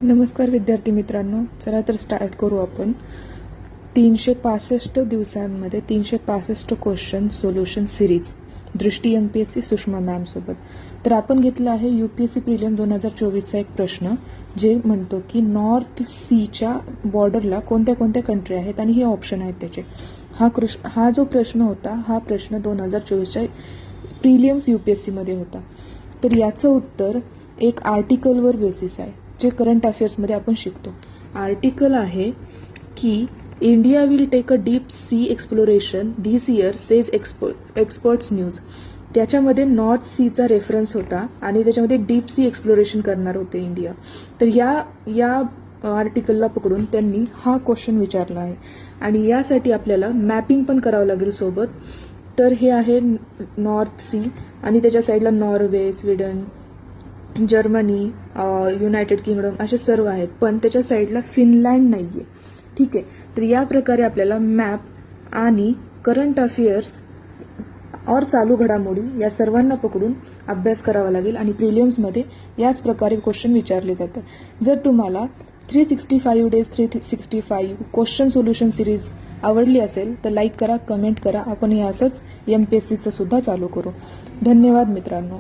नमस्कार विद्यार्थी मित्रांनो, चला तर स्टार्ट करू आपण 365 दिवसांमध्ये 365 क्वेश्चन सोल्युशन सिरीज दृष्टी MPSC सुषमा मॅम सोबत. तर आपण घेतला आहे UPSC प्रिलिम 2024चा एक प्रश्न जे म्हणतो की नॉर्थ सीच्या बॉर्डरला कोणत्या कोणत्या कंट्री आहेत आणि हे ऑप्शन आहेत त्याचे. हा जो प्रश्न होता हा प्रश्न 2024च्या प्रिलिम्स UPSC मध्ये होता. तर याचं उत्तर एक आर्टिकलवर बेसिस आहे जे करंट अफेअर्समध्ये आपण शिकतो. आर्टिकल आहे की India will take a deep sea exploration this year says experts news. त्याच्यामध्ये नॉर्थ सीचा रेफरन्स होता आणि त्याच्यामध्ये डीप सी एक्सप्लोरेशन करणार होते इंडिया. तर या आर्टिकलला पकडून त्यांनी हा क्वेश्चन विचारला आहे आणि यासाठी आपल्याला मॅपिंग पण करावं लागेल सोबत. तर हे आहे नॉर्थ सी आणि त्याच्या साईडला Norway, Sweden, Germany, United kingdom असे सर्व आहेत, पण त्याच्या साईडला फिनलँड नाही आहे. ठीक आहे, तर या प्रकारे आपल्याला मॅप आणि करंट अफेअर्स और चालू घडामोडी या सर्वांना पकडून अभ्यास करावा लागेल आणि प्रिलिम्समध्ये याच प्रकारे क्वेश्चन विचारले जातात. जर तुम्हाला 365 days 365 क्वेश्चन सोल्युशन सिरीज आवडली असेल तर लाईक करा, कमेंट करा. आपण हे असंच MPSCचं सुद्धा चालू करू. धन्यवाद मित्रांनो.